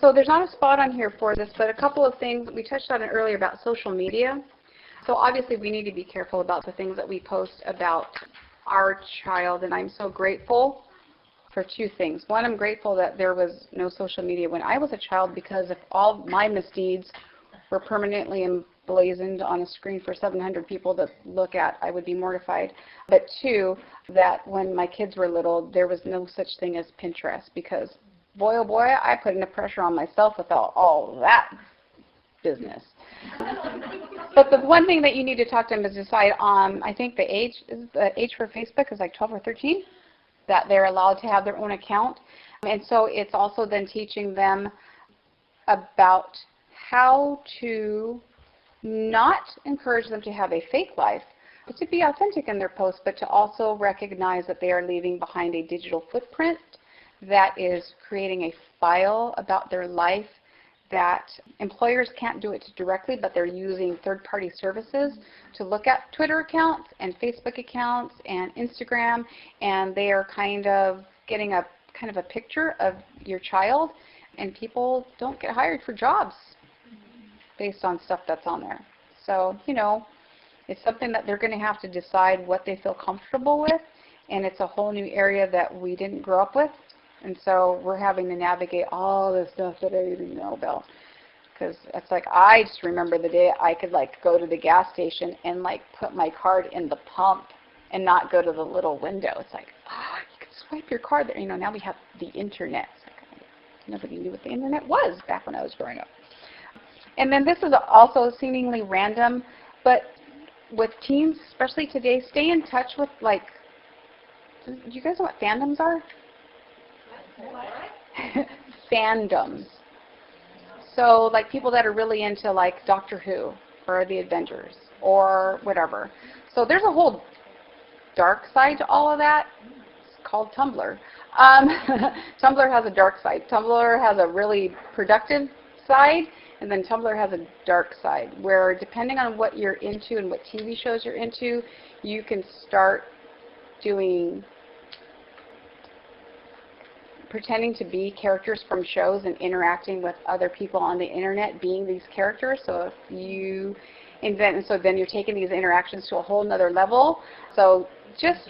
So there's not a spot on here for this, but a couple of things. We touched on it earlier about social media. So obviously we need to be careful about the things that we post about our child, and I'm so grateful for two things. One, I'm grateful that there was no social media when I was a child, because if all my misdeeds were permanently emblazoned on a screen for 700 people to look at, I would be mortified. But two, that when my kids were little, there was no such thing as Pinterest, because boy, oh boy, I put enough pressure on myself without all that business. But the one thing that you need to talk to them is decide on, I think the age for Facebook is like 12 or 13, that they're allowed to have their own account. And so it's also then teaching them about how to not encourage them to have a fake life, but to be authentic in their posts, but to also recognize that they are leaving behind a digital footprint that is creating a file about their life, that employers can't do it directly, but they're using third-party services to look at Twitter accounts and Facebook accounts and Instagram, and they are kind of getting a picture of your child, and people don't get hired for jobs based on stuff that's on there. So, you know, it's something that they're going to have to decide what they feel comfortable with, and it's a whole new area that we didn't grow up with. And so we're having to navigate all this stuff that I didn't know about. Because it's like, I just remember the day I could like go to the gas station and like put my card in the pump and not go to the little window. It's like, you can swipe your card there. You know, now we have the internet. It's like, nobody knew what the internet was back when I was growing up. And then this is also seemingly random, but with teens, especially today, stay in touch with, like, do you guys know what fandoms are? Fandoms. So like people that are really into like Doctor Who or the Avengers or whatever. So there's a whole dark side to all of that. It's called Tumblr. Tumblr has a dark side. Tumblr has a really productive side, and then Tumblr has a dark side where depending on what you're into and what TV shows you're into, you can start doing pretending to be characters from shows and interacting with other people on the internet being these characters. So if you invent, so then you're taking these interactions to a whole nother level. So just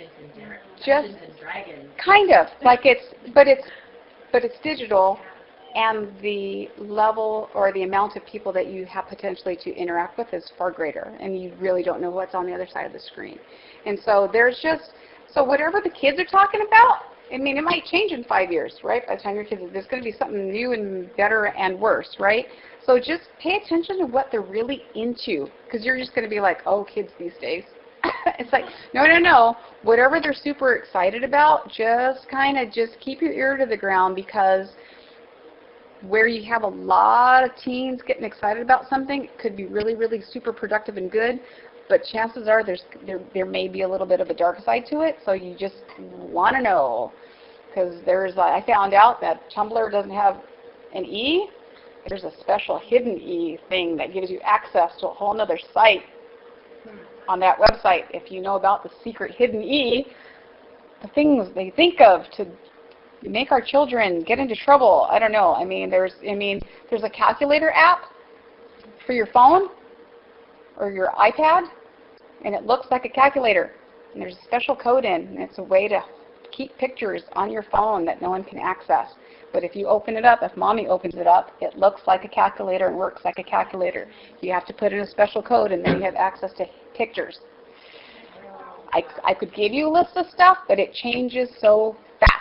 kind of like but it's digital, and the level or the amount of people that you have potentially to interact with is far greater, and you really don't know what's on the other side of the screen. And so so whatever the kids are talking about, I mean, it might change in 5 years, right? By the time your kids, there's going to be something new and better and worse, right? So just pay attention to what they're really into, because you're just going to be like, oh, kids these days. It's like, no. Whatever they're super excited about, just keep your ear to the ground, because where you have a lot of teens getting excited about something, it could be really, really super productive and good. But chances are there may be a little bit of a dark side to it, so you just want to know. Because I found out that Tumblr doesn't have an E. There's a special hidden E thing that gives you access to a whole other site on that website. If you know about the secret hidden E, the things they think of to make our children get into trouble. I don't know. I mean, there's a calculator app for your phone or your iPad, and it looks like a calculator, and there's a special code in, and it's a way to keep pictures on your phone that no one can access. But if you open it up, if mommy opens it up, it looks like a calculator and works like a calculator. You have to put in a special code, and then you have access to pictures. I could give you a list of stuff, but it changes so fast.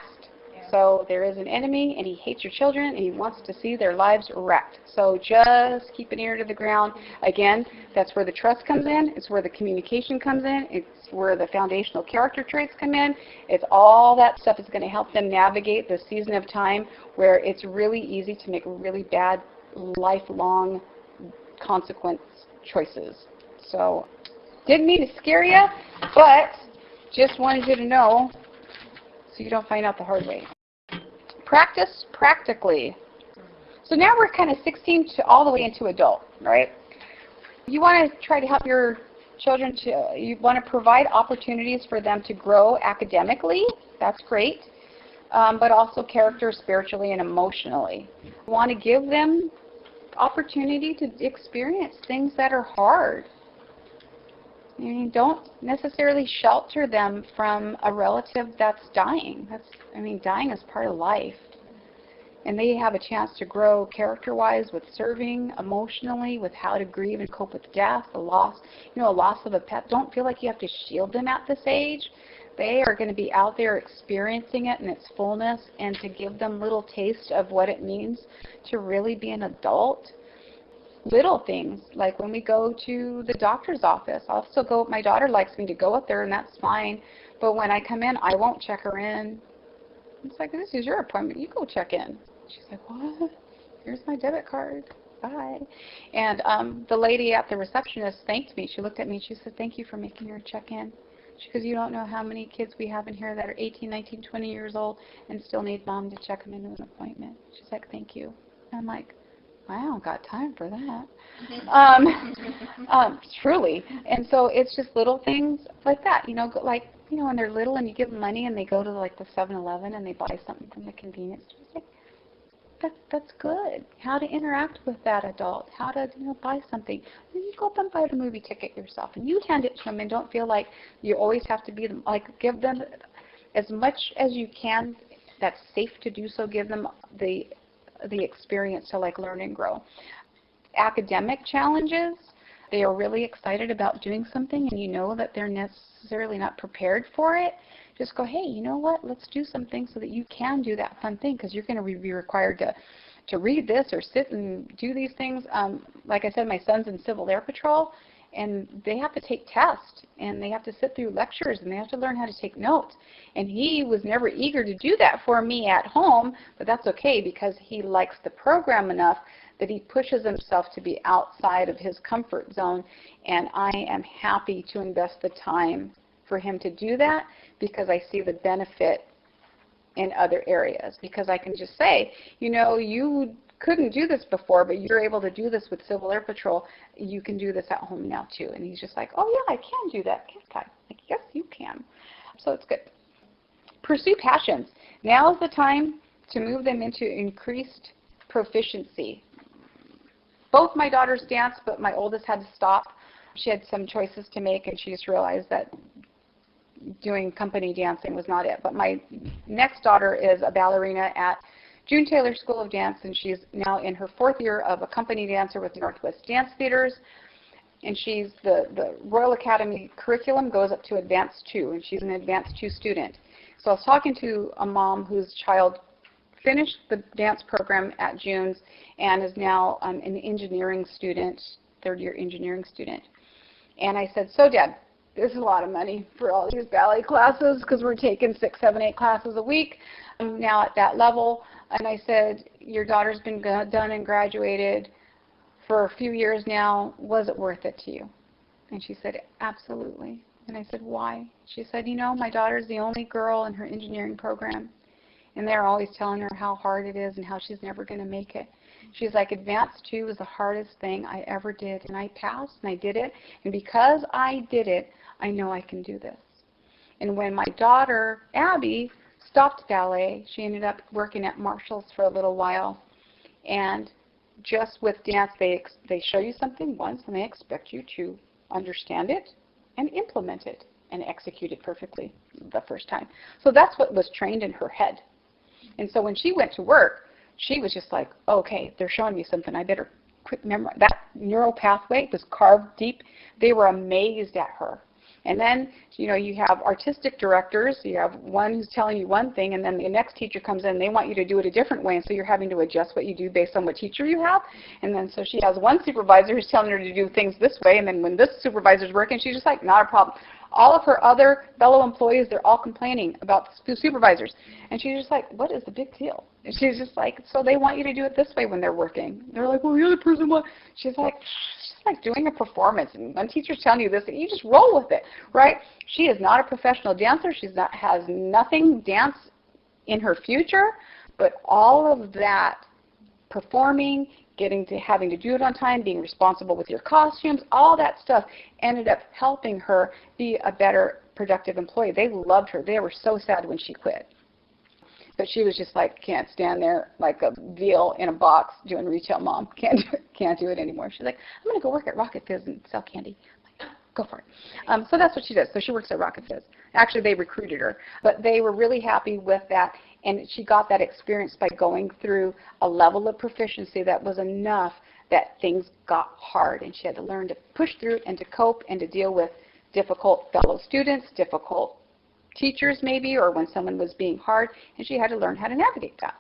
So there is an enemy, and he hates your children, and he wants to see their lives wrecked. So just keep an ear to the ground. Again, that's where the trust comes in. It's where the communication comes in. It's where the foundational character traits come in. It's all that stuff is going to help them navigate the season of time where it's really easy to make really bad, lifelong consequence choices. So didn't mean to scare you, but just wanted you to know so you don't find out the hard way. Practice practically. So now we're kind of 16 to all the way into adult, right? You want to try to help your children you want to provide opportunities for them to grow academically. That's great. but also character, spiritually, and emotionally. I want to give them opportunity to experience things that are hard. I mean, don't necessarily shelter them from a relative that's dying. Dying is part of life. And they have a chance to grow character-wise with serving, emotionally, with how to grieve and cope with death, a loss of a pet. Don't feel like you have to shield them at this age. They are going to be out there experiencing it in its fullness, and to give them little taste of what it means to really be an adult. Little things, like when we go to the doctor's office, I'll still go, my daughter likes me to go up there, and that's fine. But when I come in, I won't check her in. It's like, this is your appointment. You go check in. She's like, what? Here's my debit card. Bye. And the lady at the receptionist thanked me. She looked at me and she said, thank you for making your check-in. She goes, you don't know how many kids we have in here that are 18, 19, 20 years old and still need mom to check them into an appointment. She's like, thank you. And I'm like, I don't got time for that. Truly. And so it's just little things like that, when they're little and you give them money and they go to like the 7-Eleven and they buy something from the convenience store. That's good. How to interact with that adult. How to buy something. And you go up and buy the movie ticket yourself, and you hand it to them, and don't feel like you always have to be them. Like, give them as much as you can that's safe to do so. Give them the experience to learn and grow. Academic challenges. They are really excited about doing something, and you know that they're necessarily not prepared for it. Just go, hey, you know what? Let's do something so that you can do that fun thing, because you're going to be required to read this or sit and do these things. Like I said, my son's in Civil Air Patrol, and they have to take tests, and they have to sit through lectures, and they have to learn how to take notes. And he was never eager to do that for me at home, but that's okay, because he likes the program enough that he pushes himself to be outside of his comfort zone, and I am happy to invest the time for him to do that, because I see the benefit in other areas. Because I can just say, you couldn't do this before, but you're able to do this with Civil Air Patrol. You can do this at home now too. And he's just like, oh yeah, I can do that, can't I? Like, yes, you can. So it's good. Pursue passions. Now is the time to move them into increased proficiency. Both my daughters dance, but my oldest had to stop. She had some choices to make, and she just realized that doing company dancing was not it. But my next daughter is a ballerina at June Taylor School of Dance, and she's now in her 4th year of a company dancer with Northwest Dance Theaters. And she's the Royal Academy curriculum goes up to Advanced 2, and she's an Advanced 2 student. So I was talking to a mom whose child finished the dance program at June's and is now an engineering student, 3rd year engineering student. And I said, so Deb, this is a lot of money for all these ballet classes, because we're taking 6, 7, 8 classes a week now at that level. And I said, your daughter's been done and graduated for a few years now. Was it worth it to you? And she said, absolutely. And I said, why? She said, my daughter's the only girl in her engineering program, and they're always telling her how hard it is and how she's never going to make it. She's like, Advanced 2 was the hardest thing I ever did, and I passed, and I did it, and because I did it, I know I can do this. And when my daughter, Abby, stopped ballet, she ended up working at Marshall's for a little while, and just with dance, they show you something once, and they expect you to understand it and implement it and execute it perfectly the first time. So that's what was trained in her head. And so when she went to work, she was just like, okay, they're showing me something. I better quick memorize. That neural pathway was carved deep. They were amazed at her. And then, you have artistic directors. You have one who's telling you one thing, and then the next teacher comes in, and they want you to do it a different way, and so you're having to adjust what you do based on what teacher you have. And then so she has one supervisor who's telling her to do things this way, and then when this supervisor's working, she's just like, not a problem. All of her other fellow employees, they're all complaining about the supervisors. And she's just like, what is the big deal? And she's just like, so they want you to do it this way when they're working. They're like, well, the other person what? She's like doing a performance, and one teacher's telling you this, and you just roll with it, right? She is not a professional dancer. Has nothing dance in her future, but all of that performing, having to do it on time, being responsible with your costumes, all that stuff ended up helping her be a better productive employee. They loved her. They were so sad when she quit. But she was just like, can't stand there like a veal in a box doing retail mom. Can't do it anymore. She's like, I'm going to go work at Rocket Fizz and sell candy. I'm like, go for it. So that's what she does. So she works at Rocket Fizz. Actually, they recruited her. But they were really happy with that. And she got that experience by going through a level of proficiency that was enough that things got hard. And she had to learn to push through and to cope and to deal with difficult fellow students, difficult teachers maybe, or when someone was being hard, and she had to learn how to navigate that.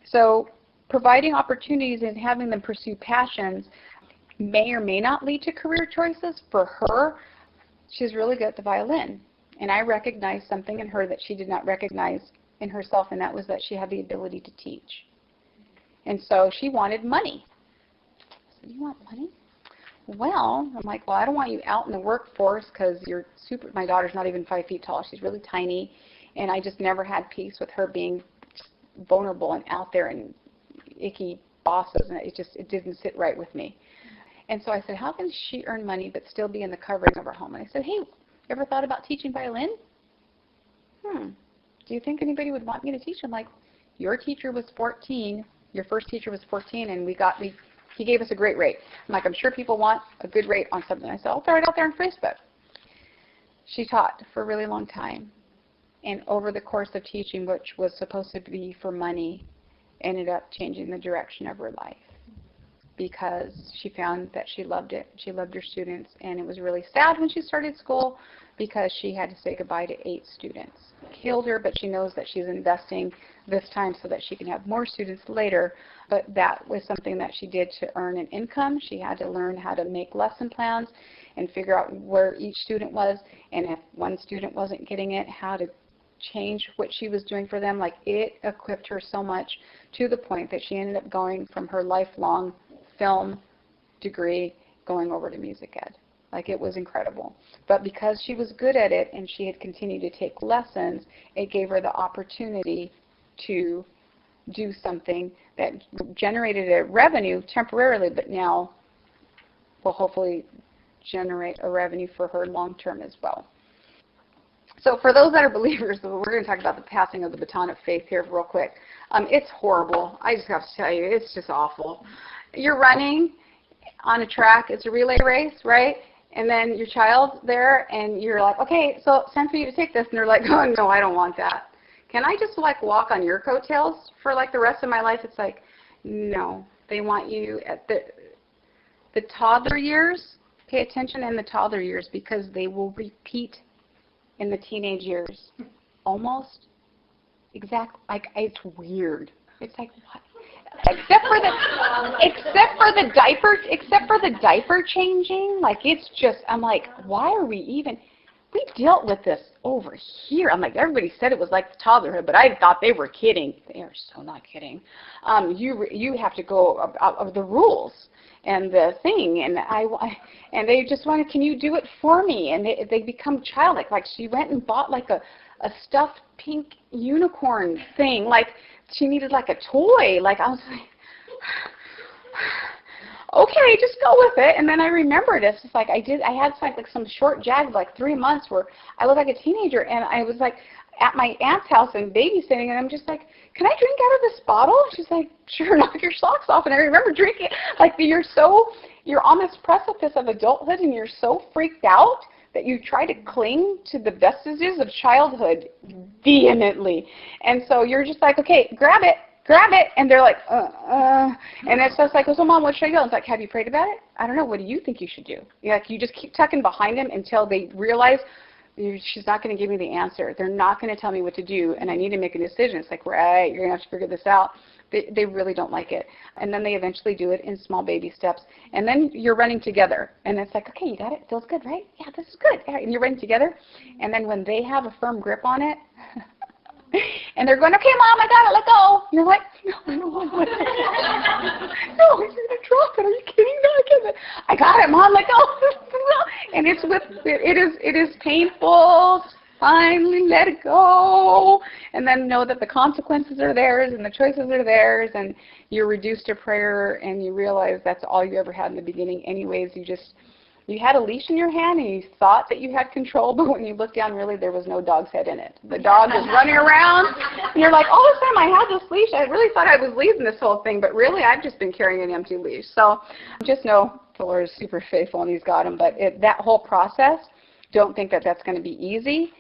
So providing opportunities and having them pursue passions may or may not lead to career choices. For her, she's really good at the violin, and I recognized something in her that she did not recognize in herself, and that was that she had the ability to teach. And so she wanted money. I said, you want money? Well, I'm like, well, I don't want you out in the workforce because my daughter's not even 5 feet tall. She's really tiny. And I just never had peace with her being vulnerable and out there and icky bosses. And it didn't sit right with me. And so I said, how can she earn money but still be in the covering of her home? And I said, hey, you ever thought about teaching violin? Do you think anybody would want me to teach? I'm like, your teacher was 14. Your first teacher was 14, and he gave us a great rate. I'm like, I'm sure people want a good rate on something. I said, I'll throw it out there on Facebook. She taught for a really long time. And over the course of teaching, which was supposed to be for money, ended up changing the direction of her life because she found that she loved it. She loved her students. And it was really sad when she started school because she had to say goodbye to 8 students. Killed her, but she knows that she's investing this time so that she can have more students later. But that was something that she did to earn an income. She had to learn how to make lesson plans and figure out where each student was, and if one student wasn't getting it, how to change what she was doing for them. Like, it equipped her so much to the point that she ended up going from her lifelong film degree going over to music ed. Like, it was incredible. But because she was good at it and she had continued to take lessons, it gave her the opportunity to do something that generated a revenue temporarily, but now will hopefully generate a revenue for her long term as well. So for those that are believers, we're going to talk about the passing of the baton of faith here real quick. It's horrible. I just have to tell you, it's just awful. You're running on a track. It's a relay race, right? And then your child's there, and you're like, okay, so it's time for you to take this. And they're like, oh, no, I don't want that. Can I just, like, walk on your coattails for, like, the rest of my life? It's like, no. They want you at the toddler years. Pay attention in the toddler years because they will repeat in the teenage years. Almost exactly. Like, it's weird. It's like, what? Except for the diaper changing, like, it's just, I'm like, why are we even, we dealt with this over here. I'm like, everybody said it was like the toddlerhood, but I thought they were kidding. They are so not kidding. You have to go out of the rules and the thing, and they just wanted, can you do it for me? And they become childlike. Like, she went and bought like a stuffed pink unicorn thing, like she needed like a toy. Like, I was like, okay, just go with it. And then I remembered it's just like I had like some short jag of like 3 months where I looked like a teenager, and I was like at my aunt's house and babysitting, and I'm just like, can I drink out of this bottle? She's like, sure, knock your socks off. And I remember drinking. Like, you're on this precipice of adulthood, and you're so freaked out that you try to cling to the vestiges of childhood vehemently. And so you're just like, okay, grab it. And they're like, And it's just like, so Mom, what should I do? It's like, have you prayed about it? I don't know. What do you think you should do? Like, you just keep tucking behind them until they realize she's not going to give me the answer. They're not going to tell me what to do, and I need to make a decision. It's like, right, you're going to have to figure this out. They really don't like it. And then they eventually do it in small baby steps. And then you're running together. And it's like, okay, you got it? Feels good, right? Yeah, this is good. Yeah, and you're running together. And then when they have a firm grip on it, and they're going, okay, Mom, I got it, let go. You're like, no, I don't want it. No, you're going to drop it. Are you kidding? No, I can't. I got it, Mom, let go. And it is painful. Finally let it go, and then know that the consequences are theirs and the choices are theirs, and you're reduced to prayer, and you realize that's all you ever had in the beginning anyways. You had a leash in your hand and you thought that you had control, but when you looked down, really there was no dog's head in it. The dog was running around, and you're like, all this time I had this leash. I really thought I was leading this whole thing, but really I've just been carrying an empty leash. So just know the Lord is super faithful and He's got him. But that whole process, don't think that that's going to be easy,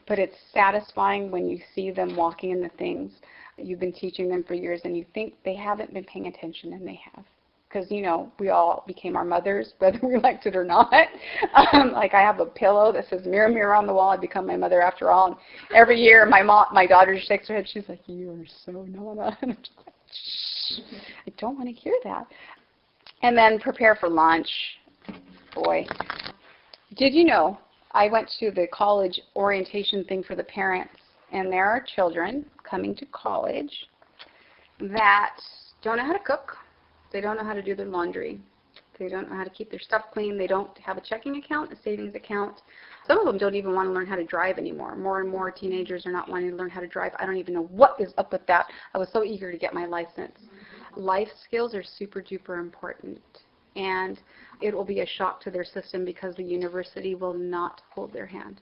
but it's satisfying when you see them walking in the things you've been teaching them for years and you think they haven't been paying attention, and they have. Because, you know, we all became our mothers, whether we liked it or not. Like I have a pillow that says, mirror, mirror on the wall, I become my mother after all. And every year my daughter shakes her head. She's like, you are so Nana. And I'm just like, shh, I don't want to hear that. And then prepare for lunch. Boy. Did you know, I went to the college orientation thing for the parents, and there are children coming to college that don't know how to cook. They don't know how to do their laundry. They don't know how to keep their stuff clean. They don't have a checking account, a savings account. Some of them don't even want to learn how to drive anymore. More and more teenagers are not wanting to learn how to drive. I don't even know what is up with that. I was so eager to get my license. Life skills are super duper important. And it will be a shock to their system because the university will not hold their hand.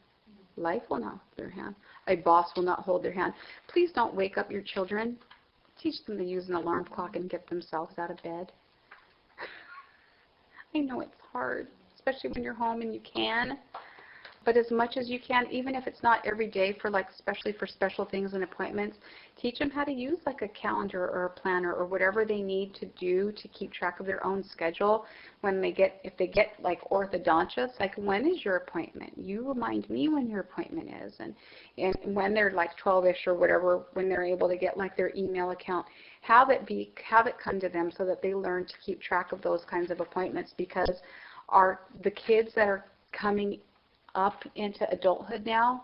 Life will not hold their hand. A boss will not hold their hand. Please don't wake up your children. Teach them to use an alarm clock and get themselves out of bed. I know it's hard, especially when you're home and you can. But as much as you can, even if it's not every day for especially for special things and appointments, teach them how to use like a calendar or a planner or whatever they need to do to keep track of their own schedule. If they get like orthodontists, like when is your appointment? You remind me when your appointment is. And when they're like 12-ish or whatever, when they're able to get like their email account, have it come to them so that they learn to keep track of those kinds of appointments, because the kids that are coming up into adulthood now,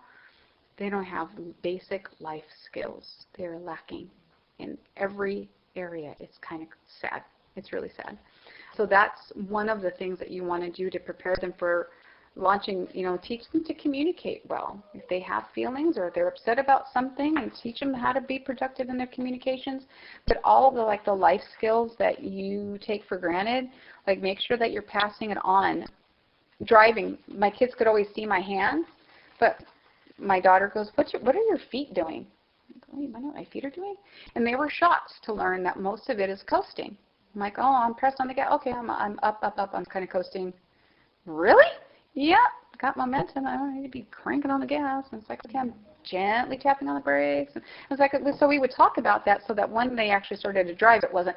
they don't have basic life skills. They're lacking in every area. It's kind of sad. It's really sad. So that's one of the things that you want to do to prepare them for launching, teach them to communicate well. If they have feelings or if they're upset about something, and teach them how to be productive in their communications. But all of the life skills that you take for granted, make sure that you're passing it on. Driving, my kids could always see my hands, but my daughter goes, what are your feet doing? I go, I know what my feet are doing. And they were shocked to learn that most of it is coasting. I'm like, oh, I'm pressed on the gas. Okay, I'm up, I'm kind of coasting. Really? Yeah, got momentum. I don't need to be cranking on the gas. And it's like, okay, I'm gently tapping on the brakes. And it was like, so we would talk about that so that when they actually started to drive, it wasn't,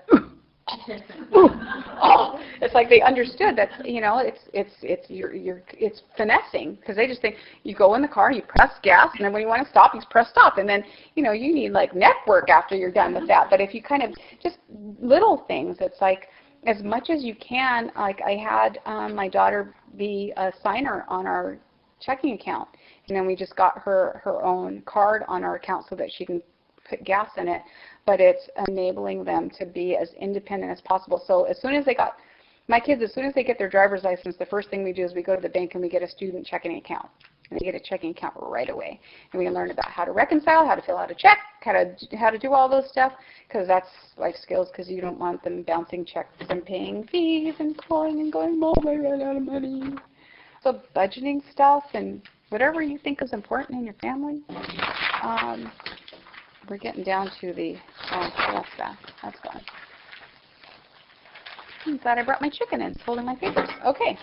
oh, it's like they understood that it's finessing, because they just think you go in the car, you press gas, and then when you want to stop, you press stop, and then you need neck work after you're done with that. But if you kind of just little things, it's like as much as you can. Like I had my daughter be a signer on our checking account, and then we just got her own card on our account so that she can put gas in it. But it's enabling them to be as independent as possible. So as soon as they get their driver's license, the first thing we do is we go to the bank and we get a student checking account. And they get a checking account right away. And we learn about how to reconcile, how to fill out a check, how to do all those stuff, because that's life skills, because you don't want them bouncing checks and paying fees and calling and going, Mom, I ran out of money. So budgeting stuff and whatever you think is important in your family. We're getting down to the, that's that. That's gone. I'm glad I brought my chicken in. It's holding my papers. Okay.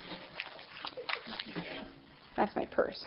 That's my purse.